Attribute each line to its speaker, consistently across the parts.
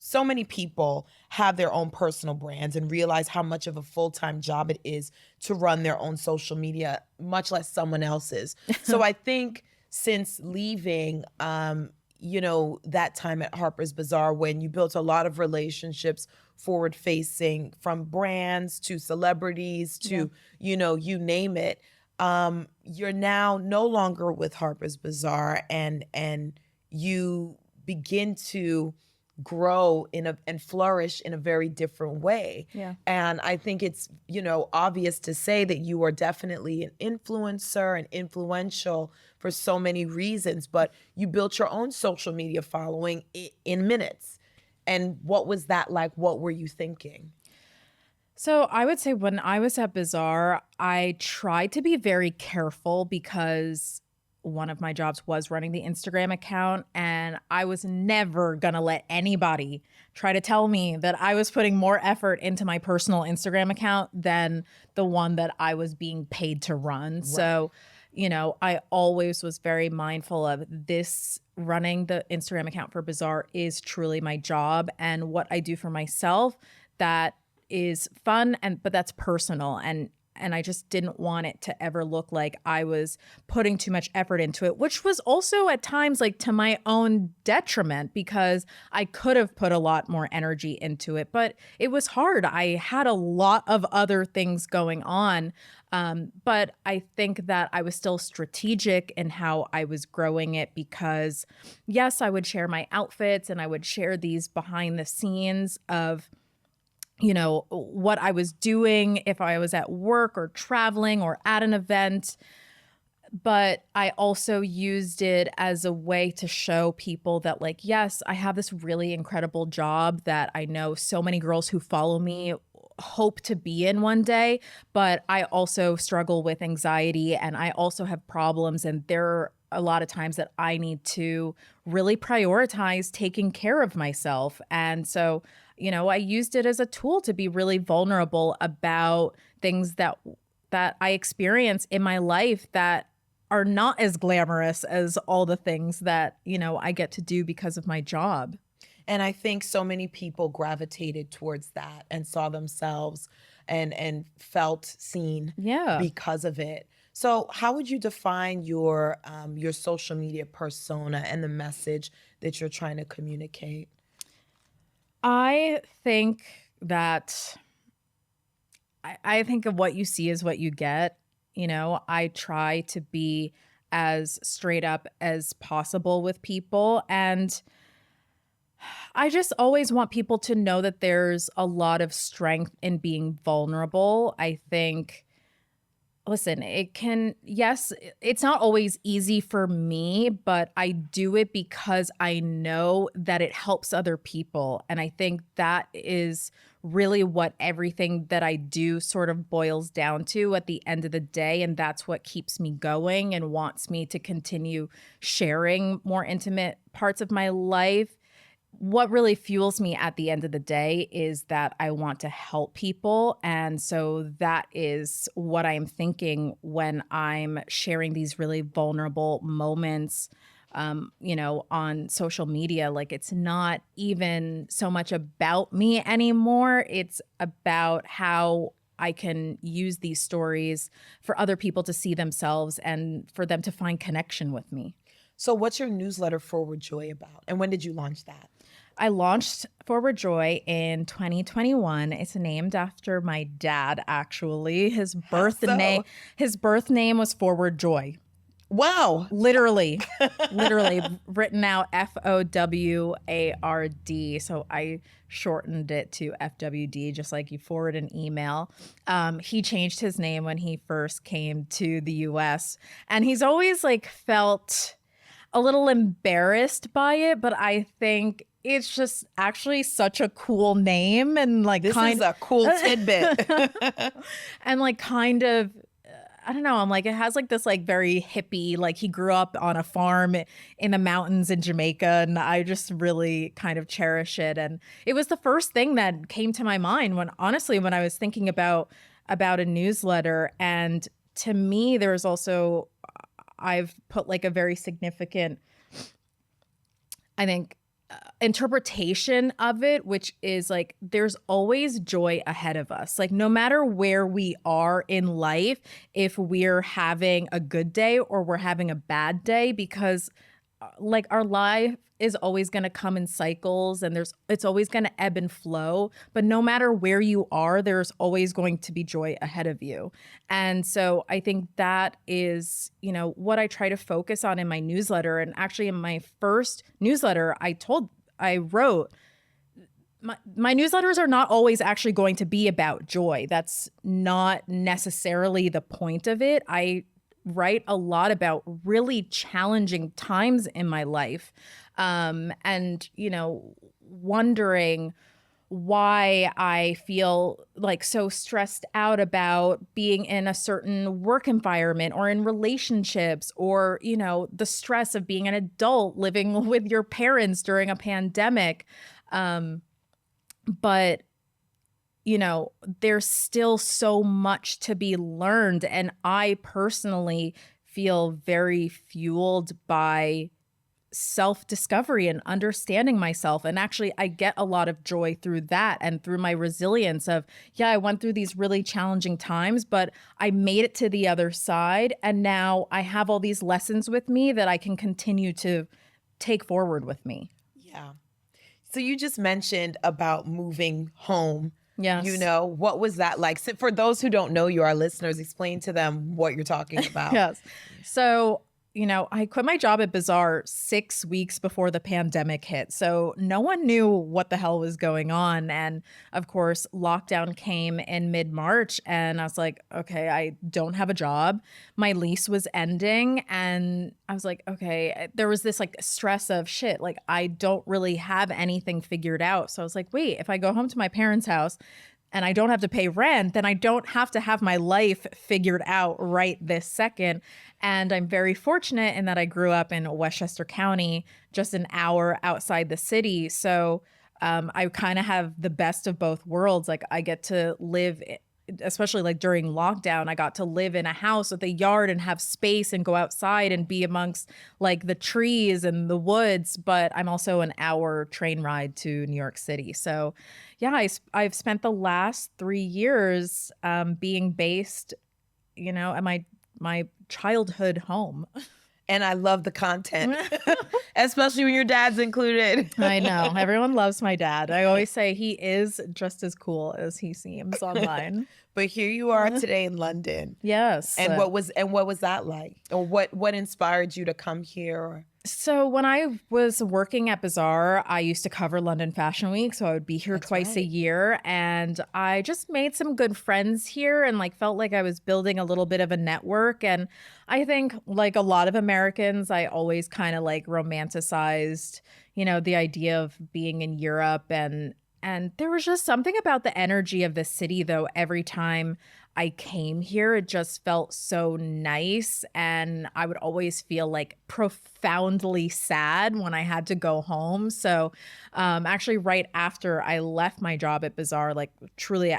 Speaker 1: so many people have their own personal brands and realize how much of a full-time job it is to run their own social media, much less someone else's. So I think since leaving, that time at Harper's Bazaar when you built a lot of relationships forward facing, from brands to celebrities to, you name it. You're now no longer with Harper's Bazaar, and you begin to grow and flourish in a very different way.
Speaker 2: Yeah.
Speaker 1: And I think it's, obvious to say that you are definitely an influencer and influential for so many reasons, but you built your own social media following in minutes. And what was that like? What were you thinking?
Speaker 2: So I would say when I was at Bazaar, I tried to be very careful because one of my jobs was running the Instagram account, and I was never going to let anybody try to tell me that I was putting more effort into my personal Instagram account than the one that I was being paid to run. Right. So, I always was very mindful of this. Running the Instagram account for Bazaar is truly my job, and what I do for myself, that is fun, but that's personal. And I just didn't want it to ever look like I was putting too much effort into it, which was also at times like to my own detriment, because I could have put a lot more energy into it, but it was hard. I had a lot of other things going on. But I think that I was still strategic in how I was growing it, because yes, I would share my outfits and I would share these behind the scenes of what I was doing if I was at work or traveling or at an event. But I also used it as a way to show people that, like, yes, I have this really incredible job that I know so many girls who follow me hope to be in one day, but I also struggle with anxiety and I also have problems, and there are a lot of times that I need to really prioritize taking care of myself. And so, I used it as a tool to be really vulnerable about things that I experience in my life that are not as glamorous as all the things that, I get to do because of my job.
Speaker 1: And I think so many people gravitated towards that and saw themselves and felt seen because of it. So how would you define your social media persona and the message that you're trying to communicate?
Speaker 2: I think that I think of what you see is what you get. I try to be as straight up as possible with people, and I just always want people to know that there's a lot of strength in being vulnerable. I think, listen, it's not always easy for me, but I do it because I know that it helps other people. And I think that is really what everything that I do sort of boils down to at the end of the day. And that's what keeps me going and wants me to continue sharing more intimate parts of my life. What really fuels me at the end of the day is that I want to help people. And so that is what I'm thinking when I'm sharing these really vulnerable moments, on social media. Like, it's not even so much about me anymore. It's about how I can use these stories for other people to see themselves and for them to find connection with me.
Speaker 1: So what's your newsletter Forward Joy about? And when did you launch that?
Speaker 2: I launched Forward Joy in 2021. It's named after my dad, actually. His birth name was Forward Joy.
Speaker 1: Wow.
Speaker 2: Literally written out FOWARD. So I shortened it to FWD, just like you forward an email. He changed his name when he first came to the US, and he's always felt a little embarrassed by it, but I think it's just actually such a cool name, and
Speaker 1: this is a cool tidbit.
Speaker 2: And kind of, I don't know, I'm it has this very hippie, he grew up on a farm in the mountains in Jamaica, and I just really kind of cherish it. And it was the first thing that came to my mind when I was thinking about a newsletter. And to me, there's also, I've put a very significant, I think, interpretation of it, which is like there's always joy ahead of us. Like no matter where we are in life, if we're having a good day or we're having a bad day, because like our life is always going to come in cycles and it's always going to ebb and flow, but no matter where you are, there's always going to be joy ahead of you. And so I think that is, you know, what I try to focus on in my newsletter. And actually in my first newsletter, I wrote my newsletters are not always actually going to be about joy. That's not necessarily the point of it. I write a lot about really challenging times in my life, and, you know, wondering why I feel like so stressed out about being in a certain work environment or in relationships, or, you know, the stress of being an adult living with your parents during a pandemic. But you know, there's still so much to be learned. And I personally feel very fueled by self-discovery and understanding myself. And actually, I get a lot of joy through that and through my resilience of, yeah, I went through these really challenging times, but I made it to the other side. And now I have all these lessons with me that I can continue to take forward with me.
Speaker 1: Yeah. So you just mentioned about moving home.
Speaker 2: Yes.
Speaker 1: You know, what was that like? So for those who don't know you, our listeners, explain to them what you're talking about.
Speaker 2: Yes. So, you know, I quit my job at Bazaar 6 weeks before the pandemic hit. So no one knew what the hell was going on. And of course, lockdown came in mid-March and I was like, okay, I don't have a job. My lease was ending and I was like, okay, there was this like stress of shit. Like I don't really have anything figured out. So I was like, wait, if I go home to my parents' house and I don't have to pay rent, then I don't have to have my life figured out right this second. And I'm very fortunate in that I grew up in Westchester County, just an hour outside the city. So I kind of have the best of both worlds. Like I get to live, especially like during lockdown, I got to live in a house with a yard and have space and go outside and be amongst like the trees and the woods. But I'm also an hour train ride to New York City. So yeah, I've spent the last 3 years being based, you know, at my childhood home.
Speaker 1: And I love the content, especially when your dad's included.
Speaker 2: I know. Everyone loves my dad. I always say he is just as cool as he seems online.
Speaker 1: But here you are today in London.
Speaker 2: Yes.
Speaker 1: And what was that like? Or what inspired you to come here?
Speaker 2: So when I was working at Bazaar, I used to cover London Fashion Week. So I would be here twice a year. And I just made some good friends here and like felt like I was building a little bit of a network. And I think like a lot of Americans, I always kind of like romanticized, you know, the idea of being in Europe. And there was just something about the energy of the city, though, every time I came here, it just felt so nice. And I would always feel like profoundly sad when I had to go home. So actually, right after I left my job at Bazaar, like truly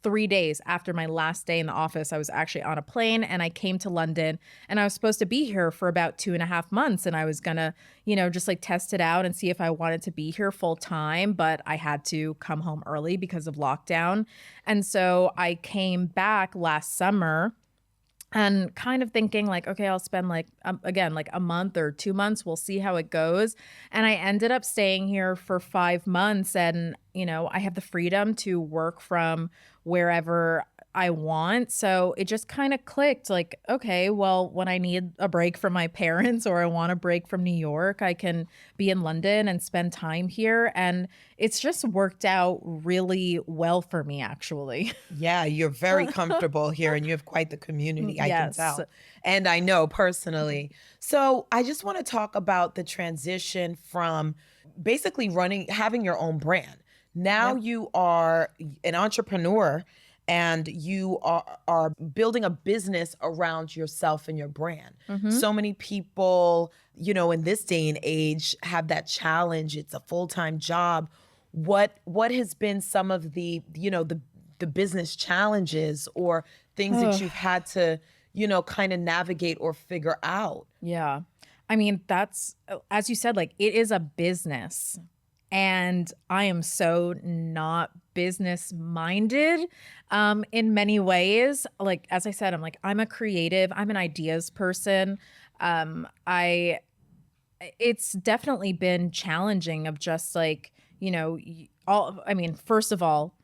Speaker 2: 3 days after my last day in the office, I was actually on a plane and I came to London and I was supposed to be here for about 2.5 months. And I was going to, you know, just like test it out and see if I wanted to be here full time. But I had to come home early because of lockdown. And so I came back last summer and kind of thinking like, okay, I'll spend like, again, like a month or 2 months. We'll see how it goes. And I ended up staying here for 5 months. And, you know, I have the freedom to work from wherever I want. So it just kind of clicked like, okay, well, when I need a break from my parents or I want a break from New York, I can be in London and spend time here. And it's just worked out really well for me, actually.
Speaker 1: Yeah, you're very comfortable here and you have quite the community, I can tell. And I know personally. So I just want to talk about the transition from basically having your own brand. Now you are an entrepreneur and you are building a business around yourself and your brand. Mm-hmm. So many people, you know, in this day and age have that challenge. It's a full-time job. What has been some of the, you know, the business challenges or things that you've had to, you know, kind of navigate or figure out?
Speaker 2: Yeah. I mean, that's, as you said, like it is a business. And I am so not business minded in many ways. Like, as I said, I'm a creative, I'm an ideas person. I It's definitely been challenging of just like, first of all,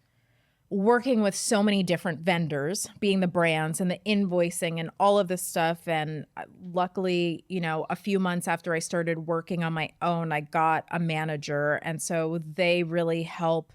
Speaker 2: working with so many different vendors, being the brands and the invoicing and all of this stuff. And luckily, a few months after I started working on my own, I got a manager. And so they really help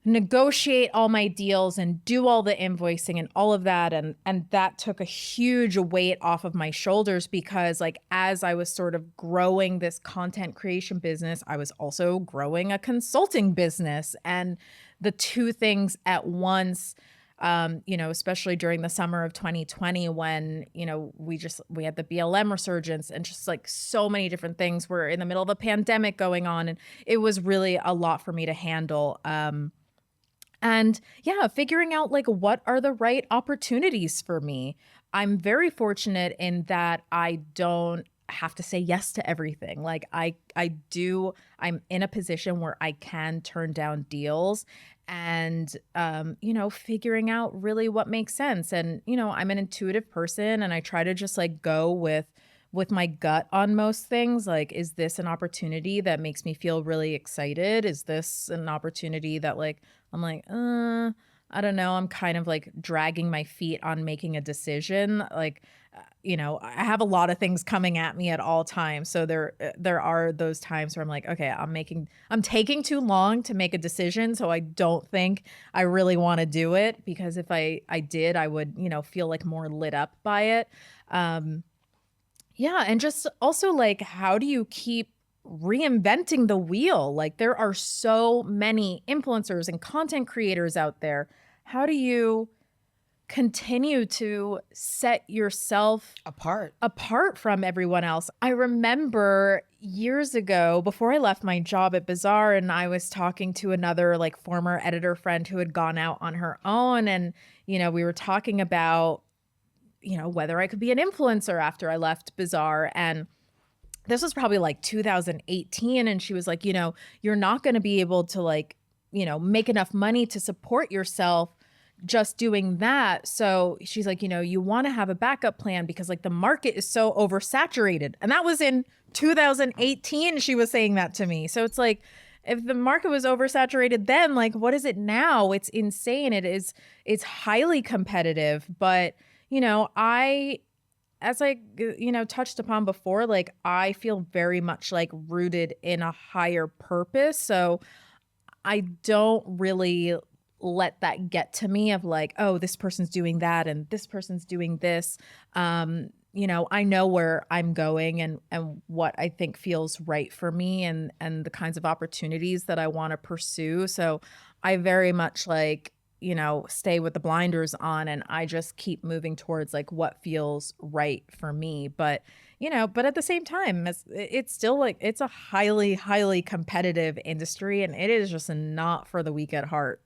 Speaker 2: negotiate all my deals and do all the invoicing and all of that. And that took a huge weight off of my shoulders because like as I was sort of growing this content creation business, I was also growing a consulting business. And the two things at once, especially during the summer of 2020 when, we had the BLM resurgence and just like so many different things were in the middle of a pandemic going on. And it was really a lot for me to handle. And yeah, figuring out like what are the right opportunities for me. I'm very fortunate in that I don't have to say yes to everything. Like I'm in a position where I can turn down deals and figuring out really what makes sense. And I'm an intuitive person and I try to just like go with my gut on most things. Like, is this an opportunity that makes me feel really excited? Is this an opportunity that like, I'm like, I don't know. I'm kind of like dragging my feet on making a decision. Like, I have a lot of things coming at me at all times. So there are those times where I'm like, okay, I'm taking too long to make a decision. So I don't think I really want to do it because if I did, I would, feel like more lit up by it. Yeah. And just also like, how do you keep reinventing the wheel? Like there are so many influencers and content creators out there. How do you continue to set yourself apart from everyone else? I remember years ago, before I left my job at Bazaar, and I was talking to another like former editor friend who had gone out on her own. And, we were talking about, whether I could be an influencer after I left Bazaar. And this was probably like 2018. And she was like, you're not going to be able to like, make enough money to support yourself just doing that. So she's like, you want to have a backup plan because like the market is so oversaturated. And that was in 2018. She was saying that to me. So it's like, if the market was oversaturated then, like, what is it now? It's insane. It's highly competitive. But, as I touched upon before, like I feel very much like rooted in a higher purpose. So I don't really let that get to me of like, oh, this person's doing that and this person's doing this. I know where I'm going and what I think feels right for me and the kinds of opportunities that I want to pursue. So I very much like, stay with the blinders on and I just keep moving towards like what feels right for me. But, but at the same time, it's still like, it's a highly, highly competitive industry and it is just not for the weak at heart.